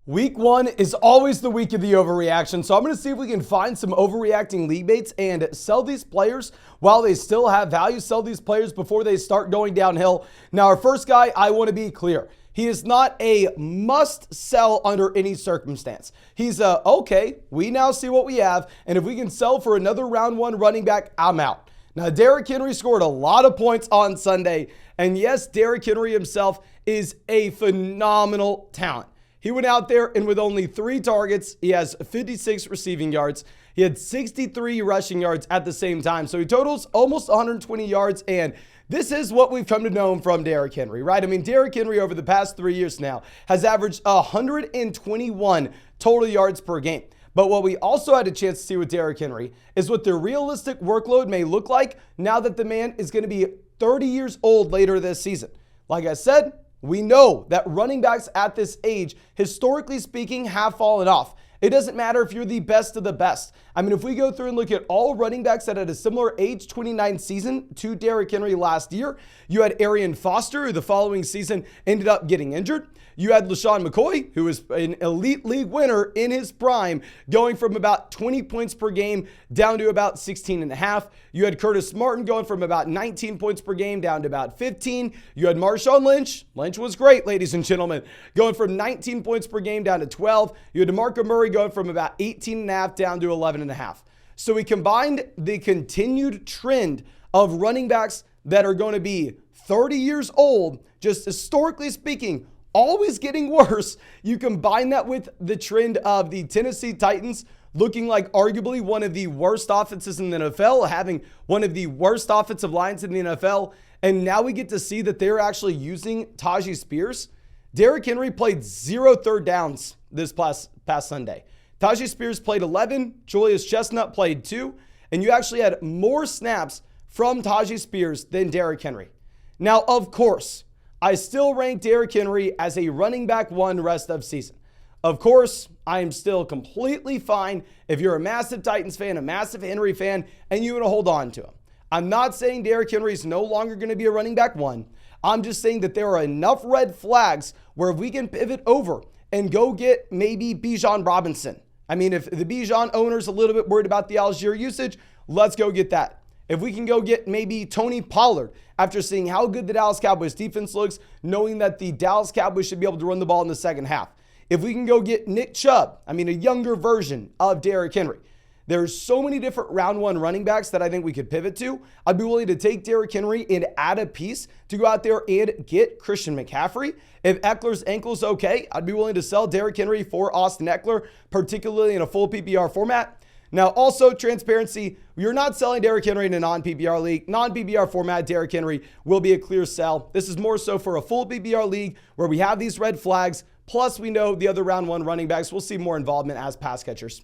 Week one is always the week of the overreaction, so I'm going to see if we can find some overreacting league mates and sell these players while they still have value, sell these players before they start going downhill. Now, our first guy, I want to be clear. He is not a must sell under any circumstance. He's okay, we now see what we have, and if we can sell for another round one running back, I'm out. Now, Derrick Henry scored a lot of points on Sunday, and yes, Derrick Henry himself is a phenomenal talent. He went out there and with only 3 targets, he has 56 receiving yards. He had 63 rushing yards at the same time. So he totals almost 120 yards. And this is what we've come to know him from Derrick Henry, right? I mean, Derrick Henry over the past 3 years now has averaged 121 total yards per game. But what we also had a chance to see with Derrick Henry is what the realistic workload may look like now that the man is going to be 30 years old later this season. Like I said, we know that running backs at this age, historically speaking, have fallen off. It doesn't matter if you're the best of the best. I mean, if we go through and look at all running backs that had a similar age 29 season to Derrick Henry last year, you had Arian Foster, who the following season ended up getting injured. You had LaShawn McCoy, who was an elite league winner in his prime, going from about 20 points per game down to about 16 and a half. You had Curtis Martin going from about 19 points per game down to about 15. You had Marshawn Lynch. Lynch was great, ladies and gentlemen, going from 19 points per game down to 12. You had DeMarco Murray going from about 18 and a half down to 11 and a half. So we combined the continued trend of running backs that are going to be 30 years old, just historically speaking, always getting worse. You combine that with the trend of the Tennessee Titans looking like arguably one of the worst offenses in the NFL, having one of the worst offensive lines in the NFL, and now we get to see that they're actually using Tyjae Spears. Derrick Henry played 0 third downs this past Sunday. Tyjae Spears played 11, Julius Chestnut played 2, and you actually had more snaps from Tyjae Spears than Derrick Henry. Now, of course, I still rank Derrick Henry as a running back 1 rest of season. Of course, I am still completely fine if you're a massive Titans fan, a massive Henry fan, and you want to hold on to him. I'm not saying Derrick Henry is no longer going to be a running back 1. I'm just saying that there are enough red flags where if we can pivot over and go get maybe Bijan Robinson. I mean, if the Bijan owner's a little bit worried about the allgeier usage, let's go get that. If we can go get maybe Tony Pollard after seeing how good the Dallas Cowboys defense looks, knowing that the Dallas Cowboys should be able to run the ball in the second half. If we can go get Nick Chubb, I mean, a younger version of Derrick Henry. There's so many different round 1 running backs that I think we could pivot to. I'd be willing to take Derrick Henry and add a piece to go out there and get Christian McCaffrey. If Eckler's ankle's okay, I'd be willing to sell Derrick Henry for Austin Eckler, particularly in a full PPR format. Now, also, transparency, you're not selling Derrick Henry in a non-PPR league. Non-PPR format, Derrick Henry will be a clear sell. This is more so for a full PPR league where we have these red flags, plus we know the other round 1 running backs will see more involvement as pass catchers.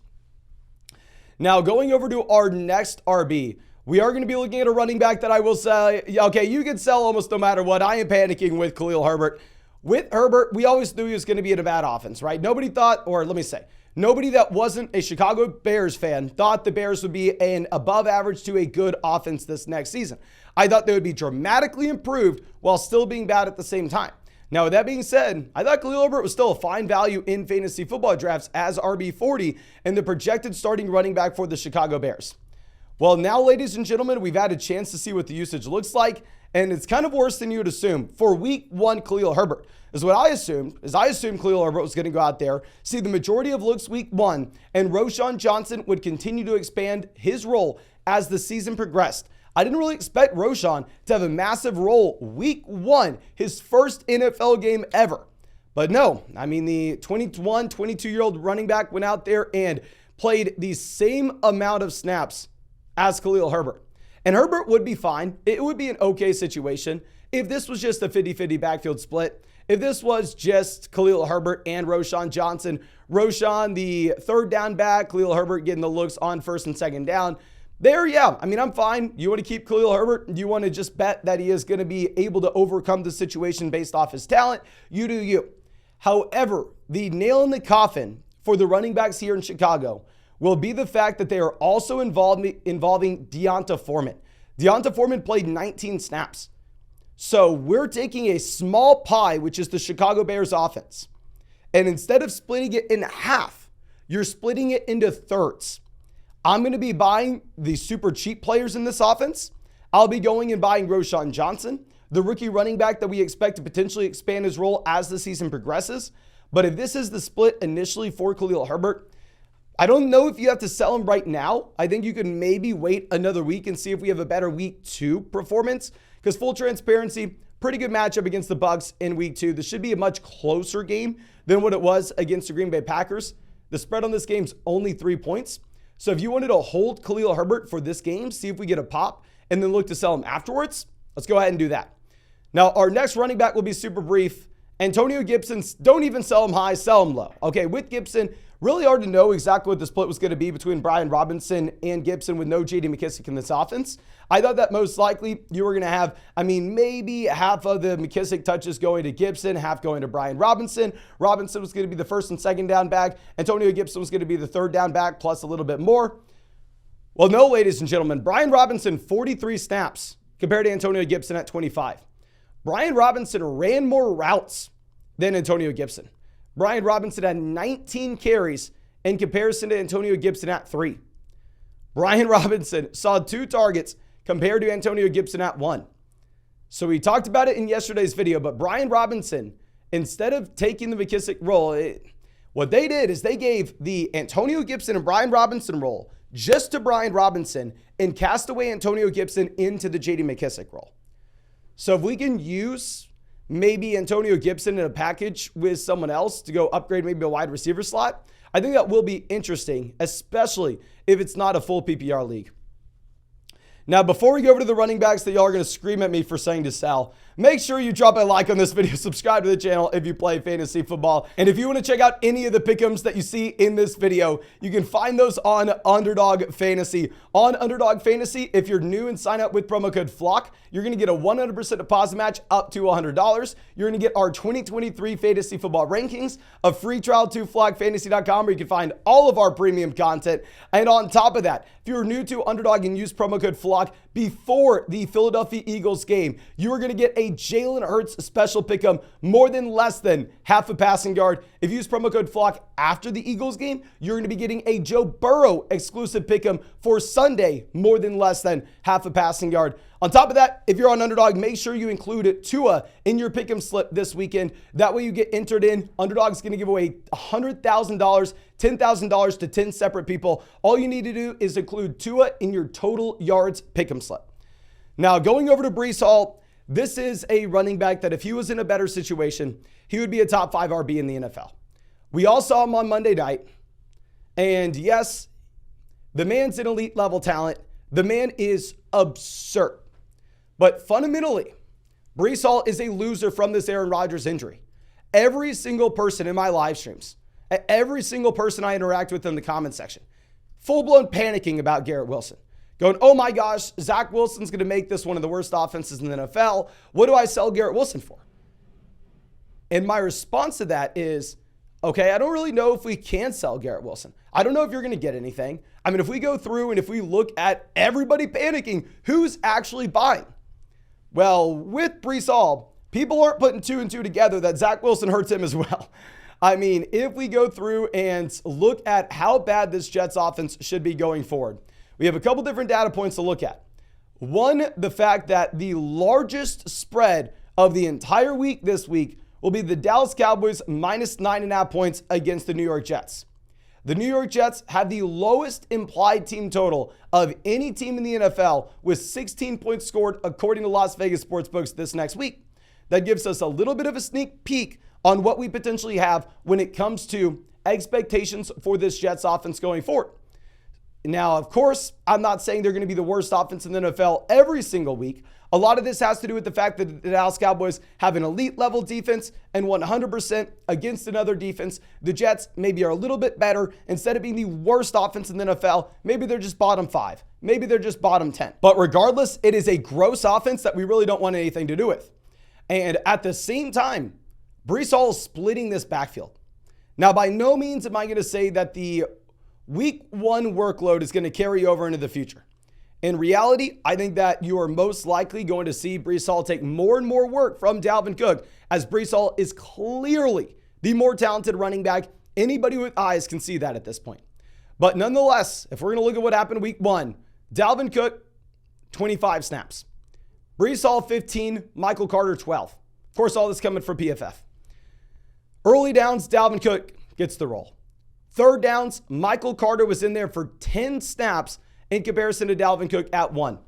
Now, going over to our next RB, we are going to be looking at a running back that I will say, okay, you can sell almost no matter what. I am panicking with Khalil Herbert. With Herbert, we always knew he was going to be in a bad offense, right? Nobody thought, or let me say, nobody that wasn't a Chicago Bears fan thought the Bears would be an above average to a good offense this next season. I thought they would be dramatically improved while still being bad at the same time. Now, with that being said, I thought Khalil Herbert was still a fine value in fantasy football drafts as RB40 and the projected starting running back for the Chicago Bears. Well, now, ladies and gentlemen, we've had a chance to see what the usage looks like, and it's kind of worse than you would assume. For week 1, Khalil Herbert is what I assumed, Khalil Herbert was going to go out there, see the majority of looks week 1, and Roschon Johnson would continue to expand his role as the season progressed. I didn't really expect Roschon to have a massive role week 1, his first NFL game ever. But no, I mean, the 21, 22-year-old running back went out there and played the same amount of snaps as Khalil Herbert. And Herbert would be fine. It would be an okay situation if this was just a 50-50 backfield split. If this was just Khalil Herbert and Roschon Johnson, Roschon the third down back, Khalil Herbert getting the looks on first and second down. There, yeah, I mean, I'm fine. You want to keep Khalil Herbert? You want to just bet that he is going to be able to overcome the situation based off his talent? You do you. However, the nail in the coffin for the running backs here in Chicago will be the fact that they are also involving Deonta Foreman. Deonta Foreman played 19 snaps. So we're taking a small pie, which is the Chicago Bears offense, And instead of splitting it in half, you're splitting it into thirds. I'm going to be buying the super cheap players in this offense. I'll be going and buying Roschon Johnson, the rookie running back that we expect to potentially expand his role as the season progresses. But if this is the split initially for Khalil Herbert, I don't know if you have to sell him right now. I think you can maybe wait another week and see if we have a better week 2 performance. Because full transparency, pretty good matchup against the Bucs in week 2. This should be a much closer game than what it was against the Green Bay Packers. The spread on this game's only 3 points. So if you wanted to hold Khalil Herbert for this game, see if we get a pop, and then look to sell him afterwards, let's go ahead and do that. Now, our next running back will be super brief. Antonio Gibson, don't even sell him high, sell him low. Okay, with Gibson, really hard to know exactly what the split was going to be between Brian Robinson and Gibson with no J.D. McKissic in this offense. I thought that most likely you were going to have, maybe half of the McKissic touches going to Gibson, half going to Brian Robinson. Robinson was going to be the first and second down back. Antonio Gibson was going to be the third down back plus a little bit more. Well, no, ladies and gentlemen. Brian Robinson, 43 snaps compared to Antonio Gibson at 25. Brian Robinson ran more routes than Antonio Gibson. Brian Robinson had 19 carries in comparison to Antonio Gibson at 3. Brian Robinson saw 2 targets compared to Antonio Gibson at 1. So we talked about it in yesterday's video, but Brian Robinson, instead of taking the McKissic role, what they did is they gave the Antonio Gibson and Brian Robinson role just to Brian Robinson and cast away Antonio Gibson into the J.D. McKissic role. So if we can use maybe Antonio Gibson in a package with someone else to go upgrade maybe a wide receiver slot, I think that will be interesting, especially if it's not a full PPR league. Now, before we go over to the running backs that y'all are going to scream at me for saying to sell, make sure you drop a like on this video, subscribe to the channel if you play fantasy football. And if you want to check out any of the pick'ems that you see in this video, you can find those on Underdog Fantasy. On Underdog Fantasy, if you're new and sign up with promo code FLOCK, you're going to get a 100% deposit match up to $100. You're going to get our 2023 fantasy football rankings, a free trial to flockfantasy.com where you can find all of our premium content. And on top of that, if you're new to Underdog and use promo code FLOCK before the Philadelphia Eagles game, you are going to get a Jalen Hurts special pick'em more than less than half a passing yard. If you use promo code FLOCK after the Eagles game, you're going to be getting a Joe Burrow exclusive pick'em for Sunday more than less than half a passing yard. On top of that, if you're on Underdog, make sure you include Tua in your pick'em slip this weekend. That way you get entered in. Underdog's going to give away $100,000, $10,000 to 10 separate people. All you need to do is include Tua in your total yards pick'em slip. Now, going over to Breece Hall, this is a running back that if he was in a better situation, he would be a top 5 RB in the NFL. We all saw him on Monday night. And yes, the man's an elite level talent. The man is absurd. But fundamentally, Breece Hall is a loser from this Aaron Rodgers injury. Every single person in my live streams, every single person I interact with in the comment section, full-blown panicking about Garrett Wilson. Going, oh my gosh, Zach Wilson's going to make this one of the worst offenses in the NFL. What do I sell Garrett Wilson for? And my response to that is, okay, I don't really know if we can sell Garrett Wilson. I don't know if you're going to get anything. If we go through and if we look at everybody panicking, who's actually buying? Well, with Breece Hall, people aren't putting 2 and 2 together that Zach Wilson hurts him as well. If we go through and look at how bad this Jets offense should be going forward, we have a couple different data points to look at. One, the fact that the largest spread of the entire week this week will be the Dallas Cowboys minus 9.5 points against the New York Jets. The New York Jets have the lowest implied team total of any team in the NFL with 16 points scored according to Las Vegas sportsbooks this next week. That gives us a little bit of a sneak peek on what we potentially have when it comes to expectations for this Jets offense going forward. Now, of course, I'm not saying they're going to be the worst offense in the NFL every single week. A lot of this has to do with the fact that the Dallas Cowboys have an elite level defense and 100% against another defense. The Jets maybe are a little bit better. Instead of being the worst offense in the NFL, maybe they're just bottom 5. Maybe they're just bottom 10. But regardless, it is a gross offense that we really don't want anything to do with. And at the same time, Breece Hall is splitting this backfield. Now, by no means am I going to say that the week 1 workload is going to carry over into the future. In reality, I think that you are most likely going to see Breece Hall take more and more work from Dalvin Cook, as Breece Hall is clearly the more talented running back. Anybody with eyes can see that at this point. But nonetheless, if we're going to look at what happened week 1, Dalvin Cook, 25 snaps. Breece Hall, 15. Michael Carter, 12. Of course, all this coming from PFF. Early downs, Dalvin Cook gets the roll. Third downs, Michael Carter was in there for 10 snaps in comparison to Dalvin Cook at 1.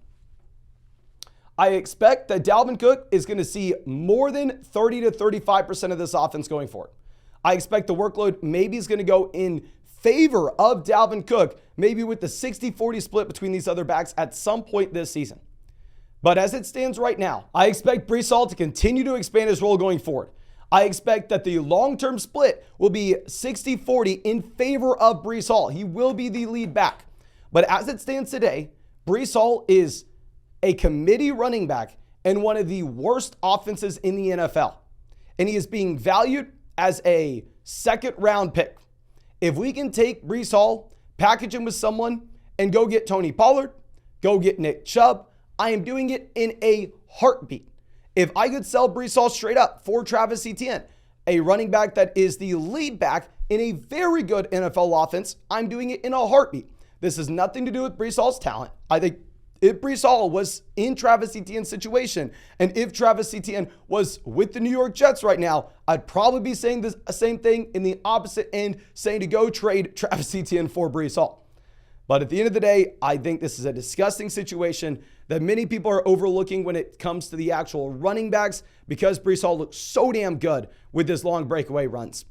I expect that Dalvin Cook is going to see more than 30 to 35% of this offense going forward. I expect the workload maybe is going to go in favor of Dalvin Cook, maybe with the 60-40 split between these other backs at some point this season. But as it stands right now, I expect Breece Hall to continue to expand his role going forward. I expect that the long-term split will be 60-40 in favor of Breece Hall. He will be the lead back. But as it stands today, Breece Hall is a committee running back and one of the worst offenses in the NFL. And he is being valued as a second-round pick. If we can take Breece Hall, package him with someone, and go get Tony Pollard, go get Nick Chubb, I am doing it in a heartbeat. If I could sell Breece Hall straight up for Travis Etienne, a running back that is the lead back in a very good NFL offense, I'm doing it in a heartbeat. This has nothing to do with Breece Hall's talent. I think if Breece Hall was in Travis Etienne's situation, and if Travis Etienne was with the New York Jets right now, I'd probably be saying the same thing in the opposite end, saying to go trade Travis Etienne for Breece Hall. But at the end of the day, I think this is a disgusting situation that many people are overlooking when it comes to the actual running backs because Breece Hall looks so damn good with his long breakaway runs.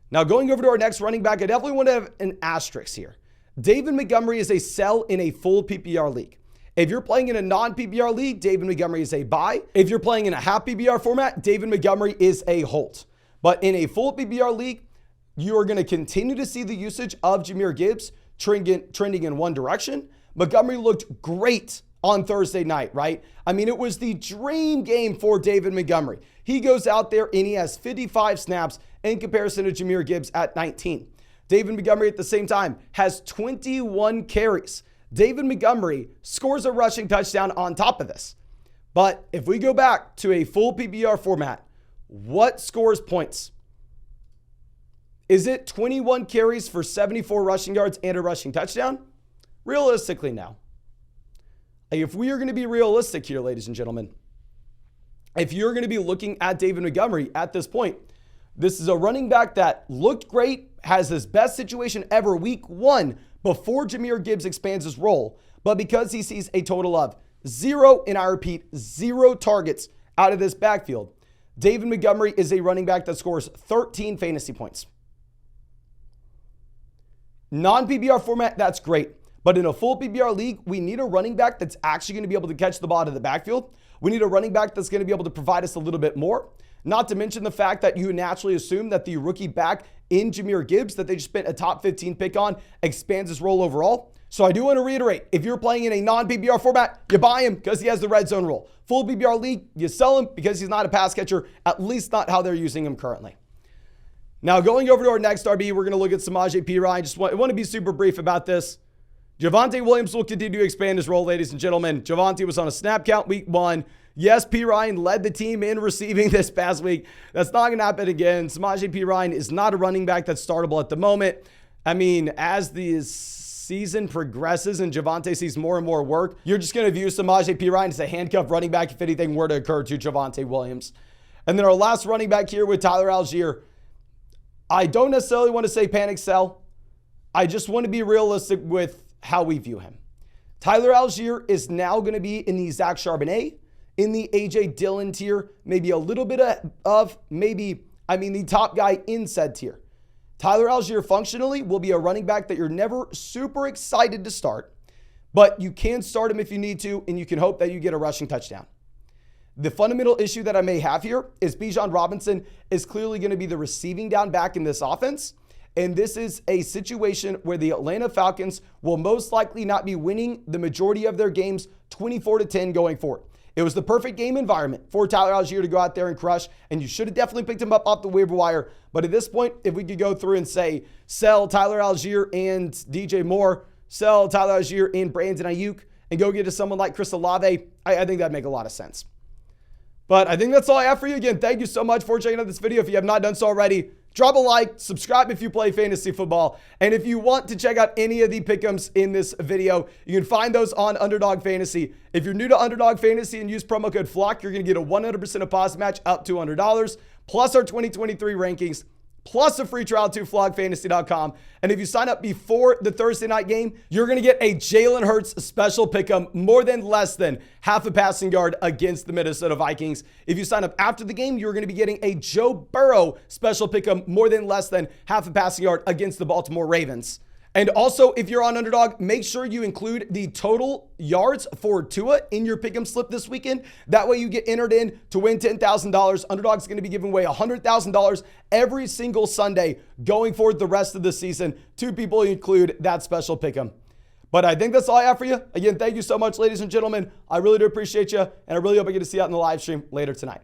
Now, going over to our next running back, I definitely want to have an asterisk here. David Montgomery is a sell in a full PPR league. If you're playing in a non-PPR league, David Montgomery is a buy. If you're playing in a half PPR format, David Montgomery is a hold. But in a full PPR league, you are going to continue to see the usage of Jahmyr Gibbs trending in one direction. Montgomery looked great on Thursday night, right? I mean, it was the dream game for David Montgomery. He goes out there and he has 55 snaps in comparison to Jahmyr Gibbs at 19. David Montgomery at the same time has 21 carries. David Montgomery scores a rushing touchdown on top of this. But if we go back to a full PPR format, what scores points? Is it 21 carries for 74 rushing yards and a rushing touchdown? Realistically, no. If we are going to be realistic here, ladies and gentlemen, if you're going to be looking at David Montgomery at this point, this is a running back that looked great, has his best situation ever week 1 before Jahmyr Gibbs expands his role, but because he sees a total of 0, and I repeat, 0 targets out of this backfield, David Montgomery is a running back that scores 13 fantasy points. Non-PPR format, that's great. But in a full PPR league, we need a running back that's actually going to be able to catch the ball out of the backfield. We need a running back that's going to be able to provide us a little bit more. Not to mention the fact that you naturally assume that the rookie back in Jahmyr Gibbs that they just spent a top 15 pick on expands his role overall. So I do want to reiterate, if you're playing in a non-PPR format, you buy him because he has the red zone role. Full PPR league, you sell him because he's not a pass catcher, at least not how they're using him currently. Now, going over to our next RB, we're going to look at Samaje perine. I want to be super brief about this. Javonte Williams will continue to expand his role, ladies and gentlemen. Javonte was on a snap count week 1. Yes, perine led the team in receiving this past week. That's not going to happen again. Samaje perine is not a running back that's startable at the moment. I mean, as the season progresses and Javonte sees more and more work, you're just going to view Samaje perine as a handcuff running back if anything were to occur to Javonte Williams. And then our last running back here with Tyler Allgeier. I don't necessarily want to say panic sell. I just want to be realistic with how we view him. Tyler Allgeier is now going to be in the Zach Charbonnet, in the A.J. Dillon tier, maybe a little bit the top guy in said tier. Tyler Allgeier functionally will be a running back that you're never super excited to start, but you can start him if you need to, and you can hope that you get a rushing touchdown. The fundamental issue that I may have here is Bijan Robinson is clearly going to be the receiving down back in this offense. And this is a situation where the Atlanta Falcons will most likely not be winning the majority of their games 24-10 going forward. It was the perfect game environment for Tyler Allgeier to go out there and crush, and you should have definitely picked him up off the waiver wire. But at this point, if we could go through and say, sell Tyler Allgeier and DJ Moore, sell Tyler Allgeier and Brandon Ayuk, and go get to someone like Chris Olave, I think that'd make a lot of sense. But I think that's all I have for you. Again, thank you so much for checking out this video. If you have not done so already, Drop a like, subscribe if you play fantasy football. And if you want to check out any of the pick'ems in this video, you can find those on Underdog Fantasy. If you're new to Underdog Fantasy and use promo code FLOCK, you're going to get a 100% deposit match up to $100, plus our 2023 rankings, plus a free trial to flogfantasy.com. And if you sign up before the Thursday night game, you're going to get a Jalen Hurts special pick'em, more than less than half a passing yard against the Minnesota Vikings. If you sign up after the game, you're going to be getting a Joe Burrow special pick'em, more than less than half a passing yard against the Baltimore Ravens. And also, if you're on Underdog, make sure you include the total yards for Tua in your pick'em slip this weekend. That way you get entered in to win $10,000. Underdog's going to be giving away $100,000 every single Sunday going forward the rest of the season to people who include that special pick'em. But I think that's all I have for you. Again, thank you so much, ladies and gentlemen. I really do appreciate you, and I really hope I get to see you out in the live stream later tonight.